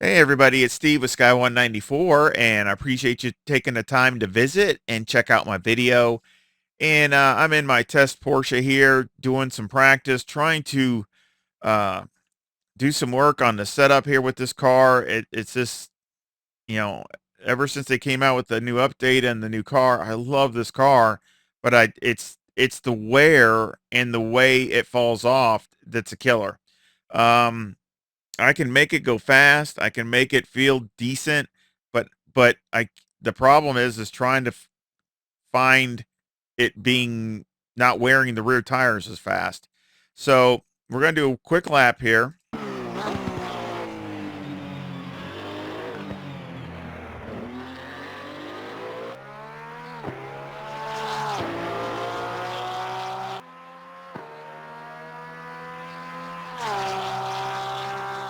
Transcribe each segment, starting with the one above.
Hey everybody, it's Steve with Sky194, and I appreciate you taking the time to visit and check out my video. And I'm in my test Porsche here, doing some practice, trying to uh, do some work on the setup here with this car. It's just, you know, ever since they came out with the new update and the new car, I love this car, but it's the wear and the way it falls off that's a killer. Um, I can make it go fast. I can make it feel decent, but I the problem is trying to find it being not wearing the rear tires as fast. So we're gonna do a quick lap here.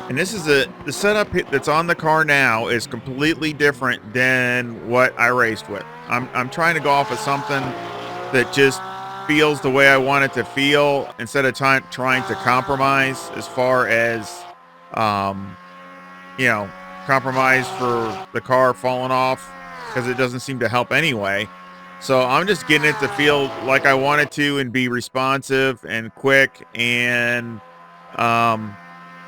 And this is the setup that's on the car now is completely different than what I raced with. I'm trying to go off of something that just feels the way I want it to feel instead of trying to compromise as far as um you know, compromise for the car falling off because it doesn't seem to help anyway. So I'm just getting it to feel like I want it to and be responsive and quick and um,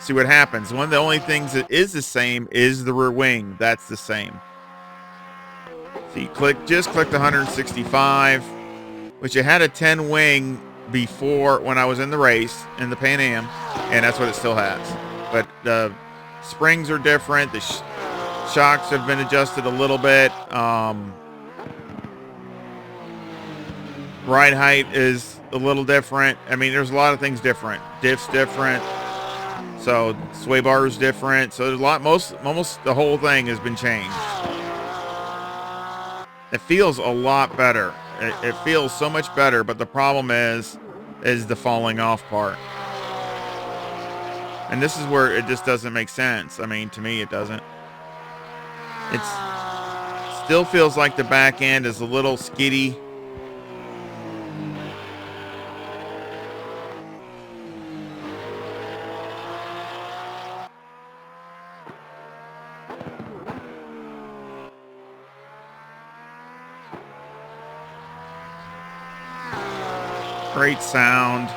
see what happens. One of the only things that is the same is the rear wing. That's the same. So you just clicked 165, which it had a 10 wing before when I was in the race in the Pan Am, and that's what it still has. But the springs are different. The shocks have been adjusted a little bit. Ride height is a little different. I mean, there's a lot of things different. Diff's different. So sway bar is different. So there's a lot. Almost the whole thing has been changed. It feels a lot better. It feels so much better. But the problem is the falling off part. And this is where it just doesn't make sense. I mean, to me, it doesn't. It still feels like the back end is a little skiddy. Great sound.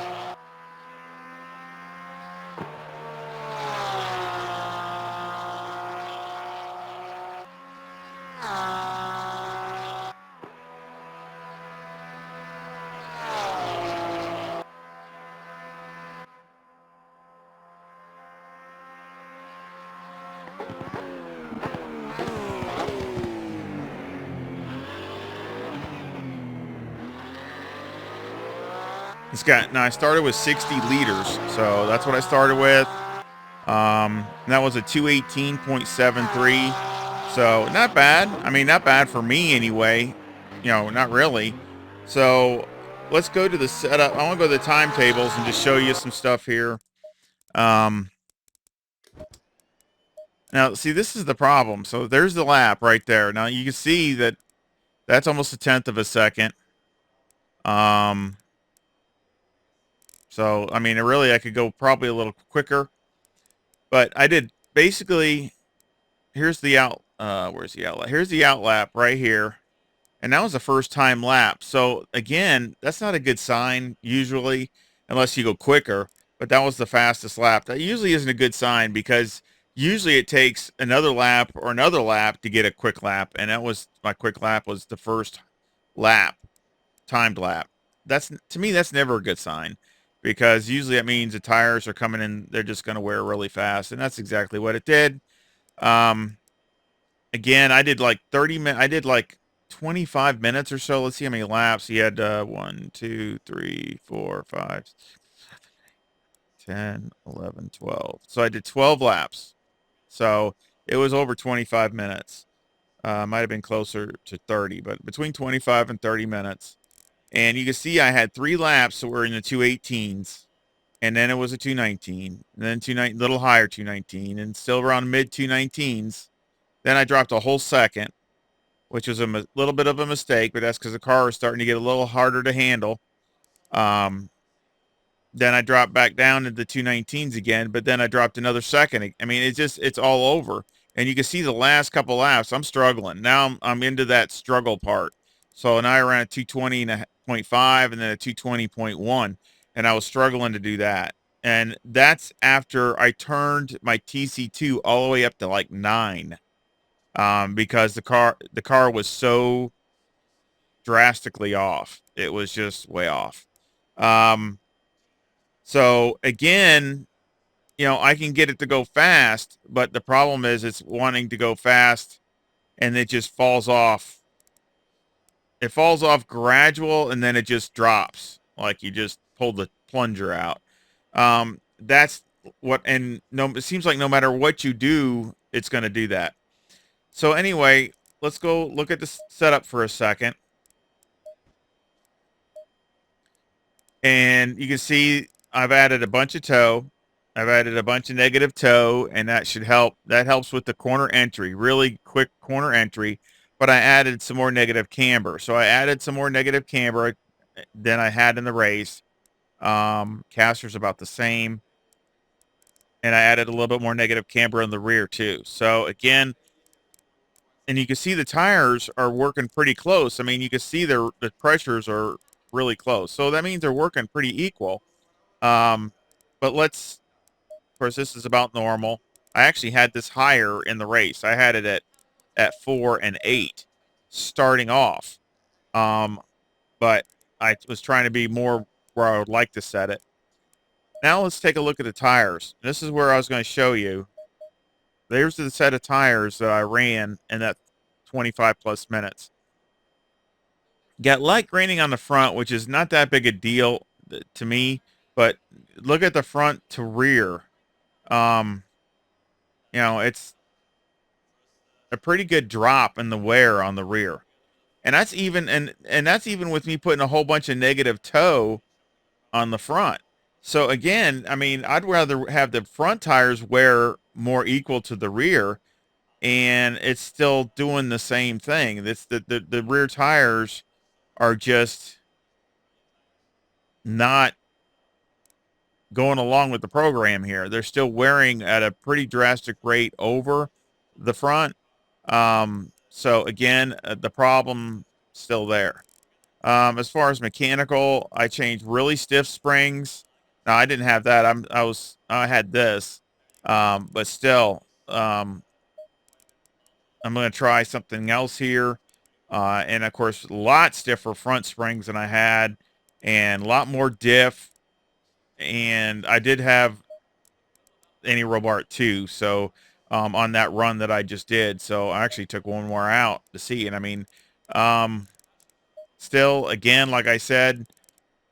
Now I started with 60 liters, so that's what I started with. And that was a 218.73, so not bad. I mean, not bad for me anyway. Not really. So let's go to the setup. I want to go to the timetables and just show you some stuff here. Now, see, this is the problem. So there's the lap right there. Now you can see that that's almost a tenth of a second. So, I mean, I could go probably a little quicker, but I did basically, here's the where's the outlet? Here's the out lap right here. And that was the first time lap. So again, that's not a good sign usually, unless you go quicker, but that was the fastest lap. That usually isn't a good sign because usually it takes another lap or another lap to get a quick lap. And my quick lap was the first lap, timed lap. To me, that's never a good sign because usually that means the tires are coming in. They're just going to wear really fast. And that's exactly what it did. Again, I did like 30 minutes. I did like 25 minutes or so. Let's see how many laps. He had 1, 2, 3, 4, 5, 10, 11, 12. So I did 12 laps. So it was over 25 minutes. Might have been closer to 30, but between 25 and 30 minutes. And you can see I had 3 laps that were in the 218s. And then it was a 219. And then 219, little higher 219. And still around mid 219s. Then I dropped a whole second, which was a little bit of a mistake, but that's because the car was starting to get a little harder to handle. Then I dropped back down into the 219s again, but then I dropped another second. I mean, it's all over. And you can see the last couple laps, I'm struggling. Now I'm into that struggle part. So now I ran a 220.5 and then a 220.1, and I was struggling to do that. And that's after I turned my TC2 all the way up to like 9, because the car was so drastically off. It was just way off. Um, so again, I can get it to go fast, but the problem is it's wanting to go fast and it just falls off. It falls off gradual and then it just drops like you just pulled the plunger out. That's what, and no, it seems like no matter what you do, it's going to do that. So anyway, let's go look at the setup for a second. And you can see I've added a bunch of toe. I've added a bunch of negative toe, and that should help. That helps with the corner entry, really quick corner entry. But I added some more negative camber. So I added some more negative camber than I had in the race. Caster's about the same. And I added a little bit more negative camber in the rear too. So again, and you can see the tires are working pretty close. I mean, you can see the pressures are really close. So that means they're working pretty equal. But of course, this is about normal. I actually had this higher in the race. I had it at 4 and 8 starting off. But I was trying to be more where I would like to set it. Now let's take a look at the tires. This is where I was going to show you. There's the set of tires that I ran in that 25 plus minutes. Got light graining on the front, which is not that big a deal to me, but look at the front to rear. Um, it's a pretty good drop in the wear on the rear. And that's even and that's even with me putting a whole bunch of negative toe on the front. So again, I mean, I'd rather have the front tires wear more equal to the rear, and it's still doing the same thing. It's the rear tires are just not going along with the program here. They're still wearing at a pretty drastic rate over the front. So again, the problem still there. As far as mechanical, I changed really stiff springs. Now I didn't have that. I had this, but still, I'm going to try something else here. And of course, a lot stiffer front springs than I had, and a lot more diff. And I did have any Robart too. So on that run that I just did, so I actually took one more out to see. And I mean, still, again, like I said,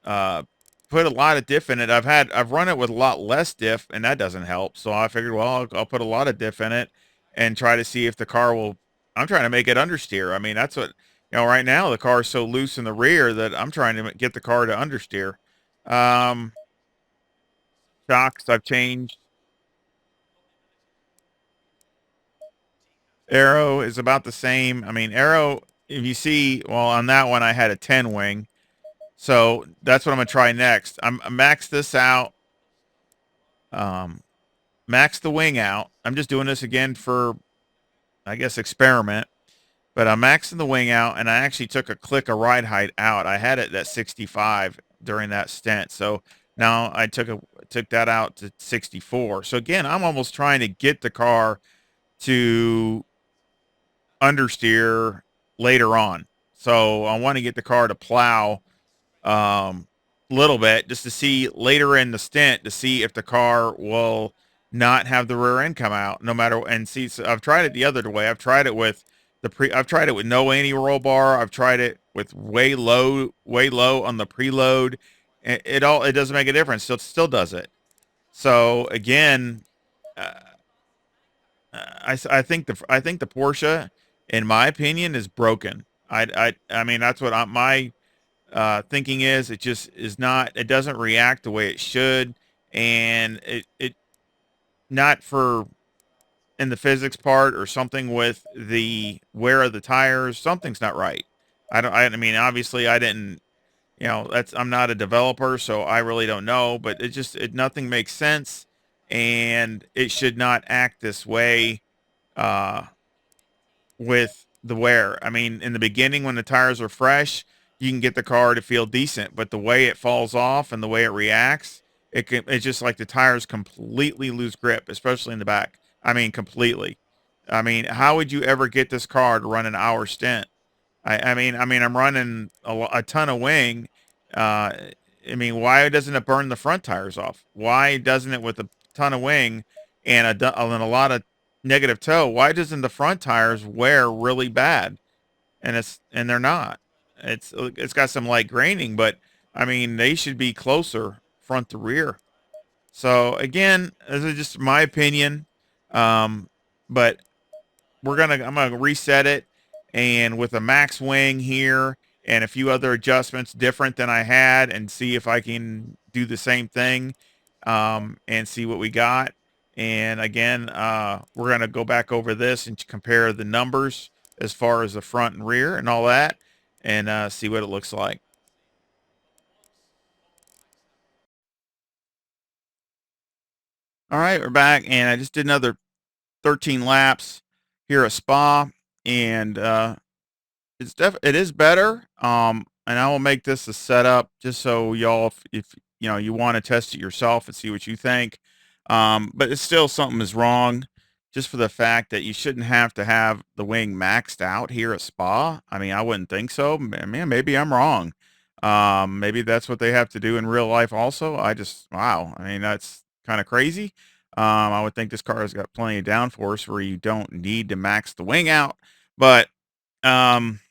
uh, put a lot of diff in it. I've run it with a lot less diff, and that doesn't help. So I figured, well, I'll put a lot of diff in it and try to see if the car will. I'm trying to make it understeer. I mean, that's what right now the car is so loose in the rear that I'm trying to get the car to understeer. Um, Shocks I've changed. Arrow is about the same. I mean, Arrow, if you see, well, on that one I had a 10 wing. So that's what I'm going to try next. I max this out. Max the wing out. I'm just doing this again for, I guess, experiment. But I'm maxing the wing out, and I actually took a click of ride height out. I had it at 65 during that stint. So now I took that out to 64. So again, I'm almost trying to get the car to understeer later on. So I want to get the car to plow little bit just to see later in the stint to see if the car will not have the rear end come out no matter. And see, so I've tried it the other way. I've tried it with I've tried it with no anti-roll bar. I've tried it with way low on the preload. It doesn't make a difference. So it still does it. So again, uh, I think the Porsche, in my opinion, is broken. I mean that's what my thinking is. It just is not. It doesn't react the way it should, and it not for in the physics part or something with the wear of the tires. Something's not right. I don't. I mean, obviously, I didn't. I'm not a developer, so I really don't know. But nothing makes sense, and it should not act this way. uh, with the wear. I mean, in the beginning when the tires are fresh, you can get the car to feel decent, but the way it falls off and the way it reacts, it's just like the tires completely lose grip, especially in the back. I mean, completely. I mean, how would you ever get this car to run an hour stint? I mean, I'm running a ton of wing. Uh, I mean, why doesn't it burn the front tires off? Why doesn't it with a ton of wing and and a lot of negative toe? Why doesn't the front tires wear really bad? And they're not. It's got some light graining, but I mean, they should be closer front to rear. So again, this is just my opinion. Um, but I'm gonna reset it, and with a max wing here and a few other adjustments different than I had, and see if I can do the same thing, and see what we got. And again, we're gonna go back over this and compare the numbers as far as the front and rear and all that, and see what it looks like. All right, we're back, and I just did another 13 laps here at Spa, and it is better. And I will make this a setup just so y'all, if you know you want to test it yourself and see what you think. But it's still something is wrong, just for the fact that you shouldn't have to have the wing maxed out here at Spa. I mean, I wouldn't think so. Man, maybe I'm wrong. Maybe that's what they have to do in real life also. Wow. I mean, that's kind of crazy. I would think this car has got plenty of downforce where you don't need to max the wing out, but um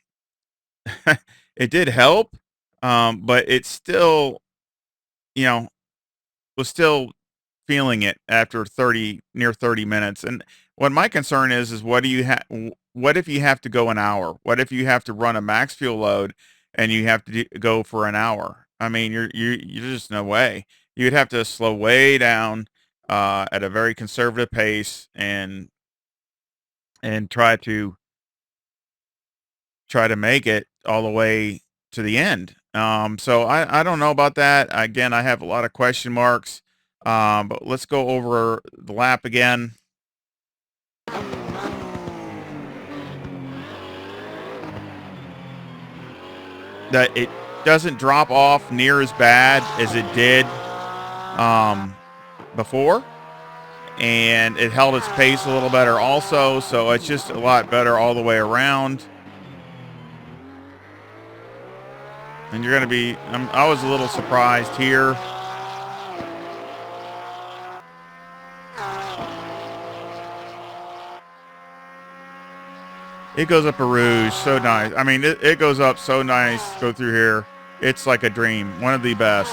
it did help, but it's still, you know, was still feeling it after near 30 minutes. And what my concern is what do you have? What if you have to go an hour? What if you have to run a max fuel load and you have to go for an hour? I mean, you're just no way. You'd have to slow way down at a very conservative pace and try to make it all the way to the end. So I don't know about that. Again, I have a lot of question marks. But let's go over the lap again. That it doesn't drop off near as bad as it did before, and it held its pace a little better also. So it's just a lot better all the way around. And you're going to be, I was a little surprised here. It goes up a rouge, so nice. I mean, it goes up so nice, go through here. It's like a dream, one of the best.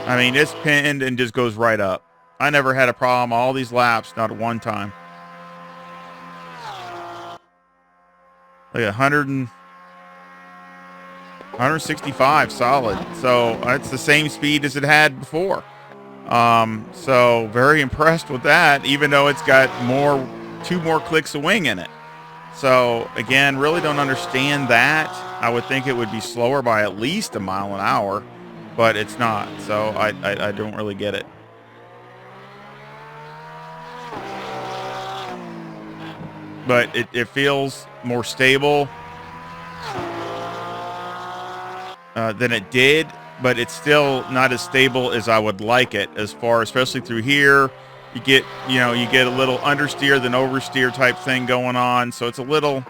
I mean, it's pinned and just goes right up. I never had a problem all these laps, not at one time. Like 165 solid. So it's the same speed as it had before. So very impressed with that, even though it's got two more clicks of wing in it. So again, really don't understand that. I would think it would be slower by at least a mile an hour, but it's not. So I don't really get it. But it feels more stable than it did, but it's still not as stable as I would like it. Especially through here, you get a little understeer than oversteer type thing going on. So it's a little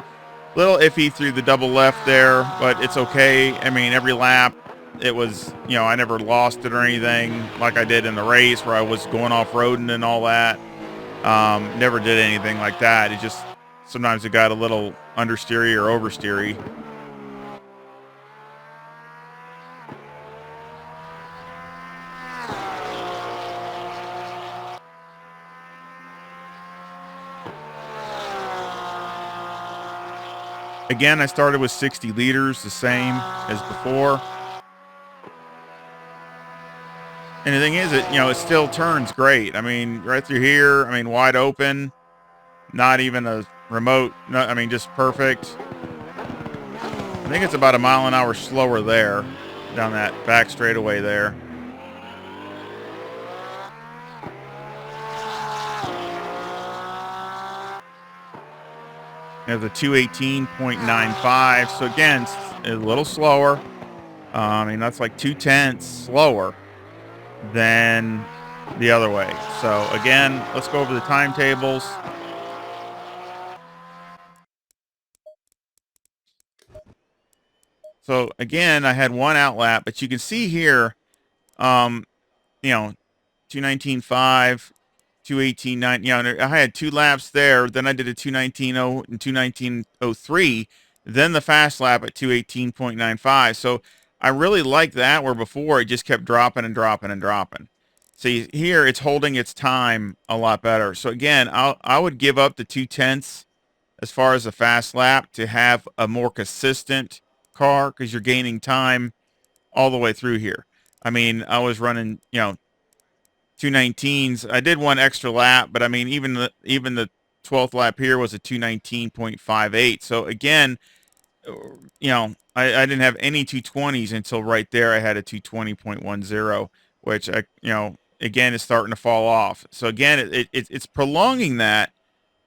iffy through the double left there, but it's okay. I mean, every lap it was, I never lost it or anything like I did in the race where I was going off-roading and all that. Never did anything like that. It just, sometimes it got a little understeery or oversteery. Again, I started with 60 liters, the same as before. And the thing is, it still turns great. I mean, right through here, I mean, wide open, not even a remote, just perfect. I think it's about a mile an hour slower there, down that back straightaway there. There's a 218.95. So again, it's a little slower. I mean, that's like 2/10 slower than the other way. So again, let's go over the timetables. So again, I had one outlap, but you can see here, um, you know, 219.5, 218.9. You know, I had two laps there. Then I did a 219.0 and 219.03. Then the fast lap at 218.95. So I really like that, where before it just kept dropping and dropping and dropping. See here, it's holding its time a lot better. So again, I would give up the 2/10 as far as the fast lap to have a more consistent car, because you're gaining time all the way through here. I mean, I was running, 219s. I did one extra lap, but I mean, even the 12th lap here was a 219.58. So again, I didn't have any 220s until right there. I had a 220.10, which again is starting to fall off. So again, it's prolonging that.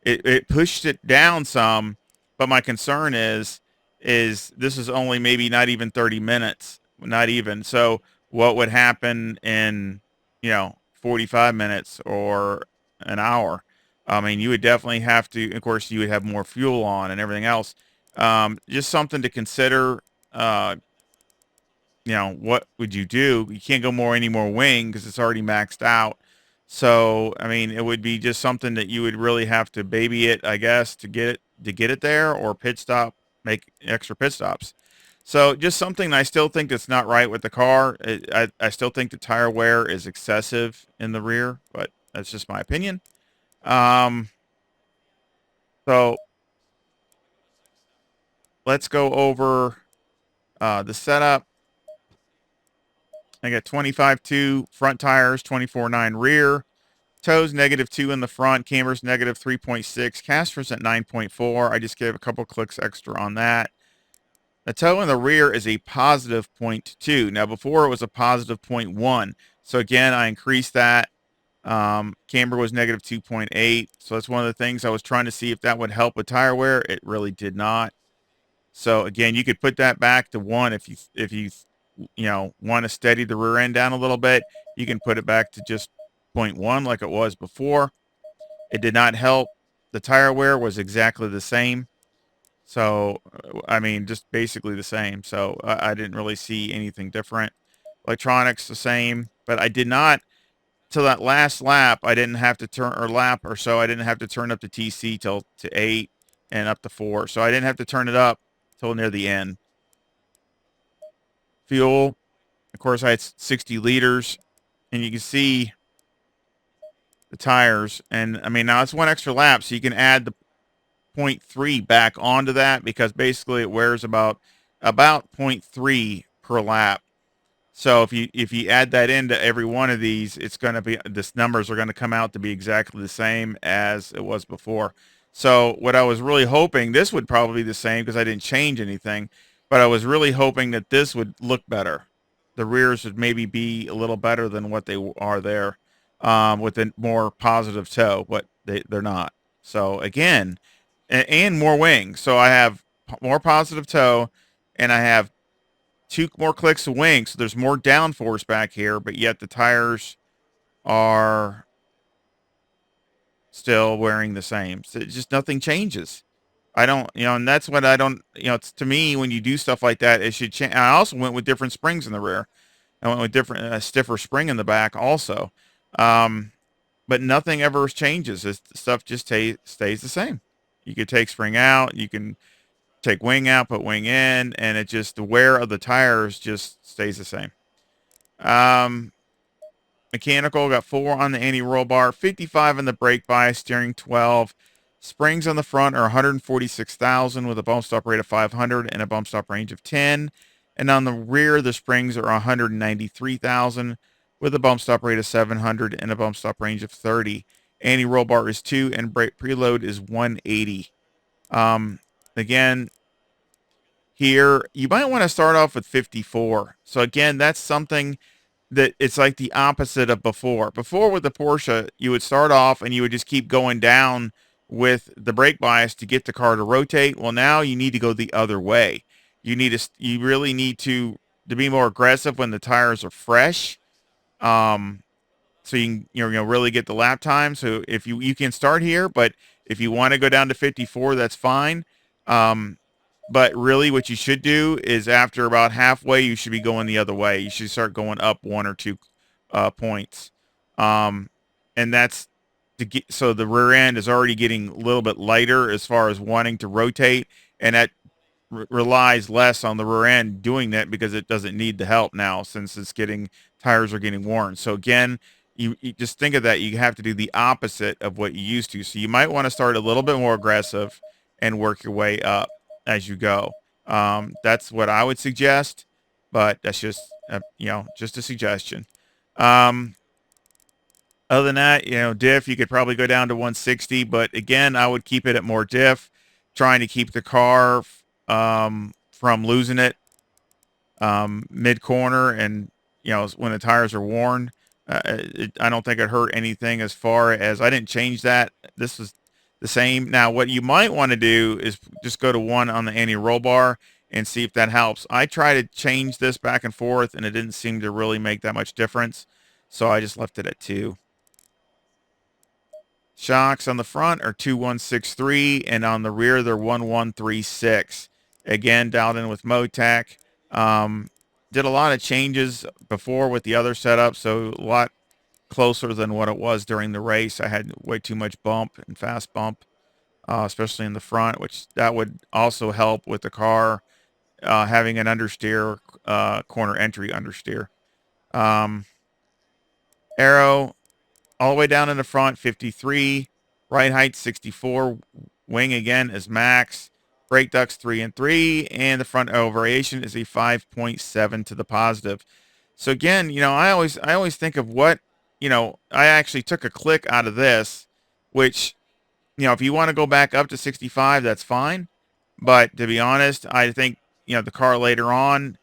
It pushed it down some, but my concern is this is only maybe not even 30 minutes, not even. So what would happen in 45 minutes or an hour? I mean, you would definitely have to. Of course, you would have more fuel on and everything else. Just something to consider. What would you do? You can't go any more wing because it's already maxed out. So, I mean, it would be just something that you would really have to baby it, I guess, to get it there, or pit stop, make extra pit stops. So, just something I still think that's not right with the car. I still think the tire wear is excessive in the rear, but that's just my opinion. Um, so let's go over the setup. I got 25.2 front tires, 24.9 rear. Toes -2 in the front, camber's -3.6, caster's at 9.4. I just gave a couple clicks extra on that. The toe in the rear is a positive 0.2. Now before it was a positive 0.1. So again, I increased that. Camber was -2.8. So that's one of the things I was trying to see if that would help with tire wear. It really did not. So again, you could put that back to 1 if you want to steady the rear end down a little bit. You can put it back to just 0.1 like it was before. It did not help. The tire wear was exactly the same. So, I mean, just basically the same. So I didn't really see anything different. Electronics the same, but I did not, till that last lap, I didn't have to turn, or lap or so, I didn't have to turn up the TC till to 8 and up to 4. So I didn't have to turn it up till near the end. Fuel, of course, I had 60 liters, and you can see the tires. And I mean, now it's one extra lap, so you can add the 0.3 back onto that, because basically it wears about 0.3 per lap. So if you add that into every one of these, it's going to be, this numbers are going to come out to be exactly the same as it was before. So what I was really hoping, this would probably be the same because I didn't change anything, but I was really hoping that this would look better. The rears would maybe be a little better than what they are there, with a more positive toe, but they're not. So again, and more wings. So I have more positive toe, and I have 2 more clicks of wing, so there's more downforce back here, but yet the tires are still wearing the same. So it's just nothing changes. I don't, and that's what I don't, it's, to me, when you do stuff like that, it should change. I also went with different springs in the rear. I went with different, stiffer spring in the back also. But nothing ever changes. This stuff just stays the same. You could take spring out, you can take wing out, put wing in, and it just, the wear of the tires just stays the same. Mechanical, got 4 on the anti-roll bar, 55 on the brake bias, steering 12. Springs on the front are 146,000 with a bump stop rate of 500 and a bump stop range of 10. And on the rear, the springs are 193,000 with a bump stop rate of 700 and a bump stop range of 30. Anti-roll bar is 2 and brake preload is 180. Again, here, you might want to start off with 54. So again, that's something that it's like the opposite of before. Before with the Porsche, you would start off and you would just keep going down with the brake bias to get the car to rotate. Well, now you need to go the other way. You really need to be more aggressive when the tires are fresh. Um, so you can really get the lap time. So if you can start here, but if you want to go down to 54, that's fine. Um, but really, what you should do is after about halfway, you should be going the other way. You should start going up 1 or 2 points, and that's to get so the rear end is already getting a little bit lighter as far as wanting to rotate, and that relies less on the rear end doing that because it doesn't need the help now since tires are getting worn. So again, you just think of that. You have to do the opposite of what you used to. So you might want to start a little bit more aggressive and work your way up as you go. That's what I would suggest, but that's just just a suggestion. Um, Other than that, diff, you could probably go down to 160, but again, I would keep it at more diff, trying to keep the car from losing it mid corner and when the tires are worn. I don't think it hurt anything as far as I didn't change that. This was the same. Now, what you might want to do is just go to 1 on the anti-roll bar and see if that helps. I try to change this back and forth, and it didn't seem to really make that much difference, so I just left it at 2. Shocks on the front are 2163, and on the rear they're 1136. Again, dialed in with Motec. Did a lot of changes before with the other setup, so a lot closer than what it was during the race. I had way too much bump and fast bump, especially in the front, which that would also help with the car having an understeer, corner entry understeer. Aero all the way down in the front, 53. Right height, 64. Wing again is max. Brake ducts 3 and 3, and the front aero variation is a 5.7 to the positive. So again, I always think of what, I actually took a click out of this, which, if you want to go back up to 65, that's fine. But to be honest, I think, the car later on,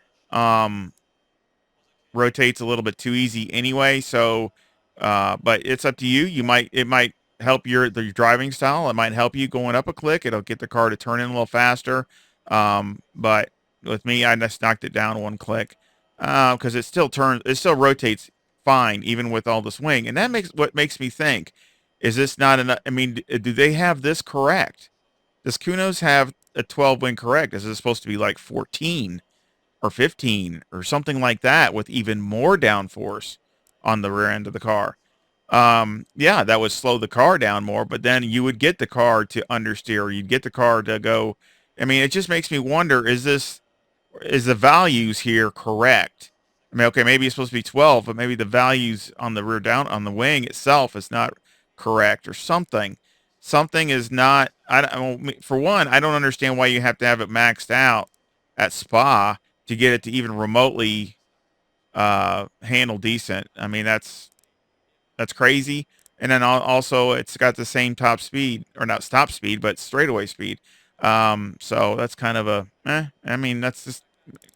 rotates a little bit too easy anyway. So, but it's up to you. It might help your driving style. It might help you going up a click. It'll get the car to turn in a little faster. But with me, I just knocked it down 1 click because it still rotates fine even with all the swing. And that makes me think: is this not enough? I mean, do they have this correct? Does Kunos have a 12 wing correct? Is it supposed to be like 14? Or 15 or something like that with even more downforce on the rear end of the car. Yeah, that would slow the car down more, but then you would get the car to understeer. You'd get the car to go. I mean, it just makes me wonder, is the values here correct? I mean, okay, maybe it's supposed to be 12, but maybe the values on the rear down on the wing itself is not correct or something. Something is not, for one, I don't understand why you have to have it maxed out at Spa to get it to even remotely handle decent. I mean, that's crazy. And then also it's got the same top speed, or not top speed, but straightaway speed. So that's kind of I mean, that's just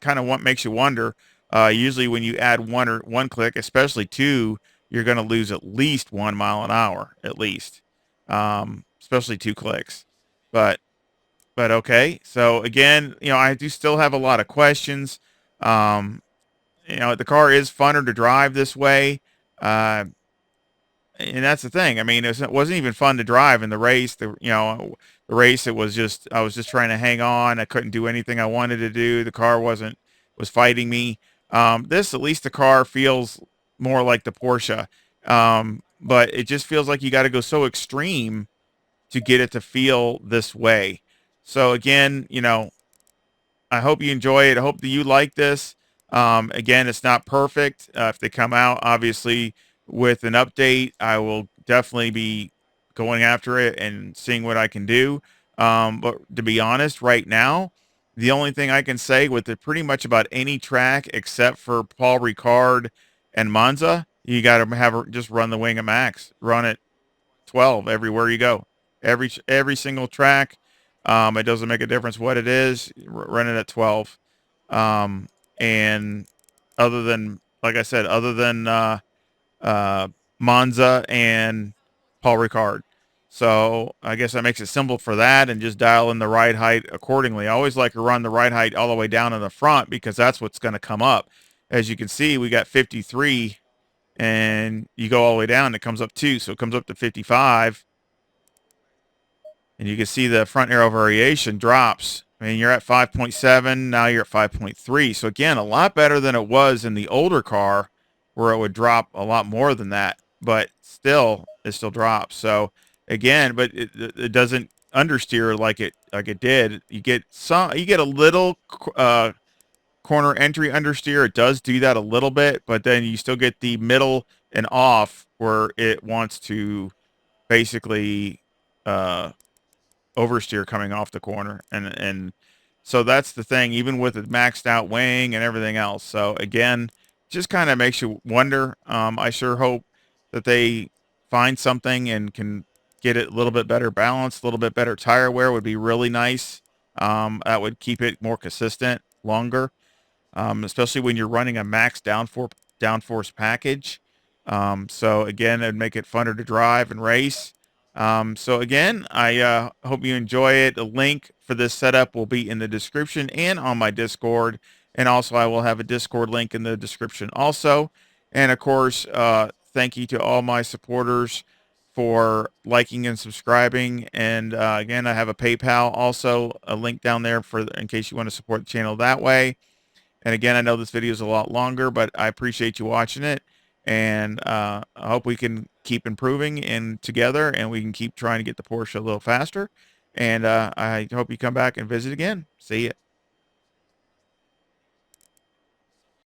kind of what makes you wonder. Usually when you add 1 click, especially 2, you're going to lose at least 1 mile an hour, at least. Especially 2 clicks. But okay. So again, I do still have a lot of questions. Um, the car is funner to drive this way. Uh, and that's the thing. I mean, it wasn't even fun to drive in the race. The race, I was just trying to hang on. I couldn't do anything I wanted to do. The car was fighting me. This, at least the car feels more like the Porsche. But it just feels like you got to go so extreme to get it to feel this way. So again, I hope you enjoy it. I hope that you like this. Again, it's not perfect. If they come out, obviously, with an update, I will definitely be going after it and seeing what I can do. But to be honest, right now, the only thing I can say with it pretty much about any track except for Paul Ricard and Monza, you got to just run the wing of max, run it 12 everywhere you go. Every single track. It doesn't make a difference what it is. Run it at 12. Um, and other than, like I said, other than uh, Monza and Paul Ricard. So I guess that makes it simple for that, and just dial in the ride height accordingly. I always like to run the ride height all the way down in the front because that's what's going to come up. As you can see, we got 53, and you go all the way down, it comes up 2, so it comes up to 55. And you can see the front arrow variation drops. I mean, you're at 5.7, now you're at 5.3. So again, a lot better than it was in the older car where it would drop a lot more than that, but still, it still drops. So again, but it doesn't understeer like it did. You get a little corner entry understeer. It does do that a little bit, but then you still get the middle and off where it wants to basically uh oversteer coming off the corner, and so that's the thing, even with it maxed out weighing and everything else. So again, just kind of makes you wonder. I sure hope that they find something and can get it a little bit better balanced, a little bit better tire wear would be really nice. That would keep it more consistent longer, especially when you're running a max downforce package. So again, it'd make it funner to drive and race. So again, I hope you enjoy it. The link for this setup will be in the description and on my Discord. And also I will have a Discord link in the description also. And of course, thank you to all my supporters for liking and subscribing. And again, I have a PayPal, also a link down there for in case you want to support the channel that way. And again, I know this video is a lot longer, but I appreciate you watching it. And I hope we can keep improving and together, and we can keep trying to get the Porsche a little faster. And I hope you come back and visit again. See ya.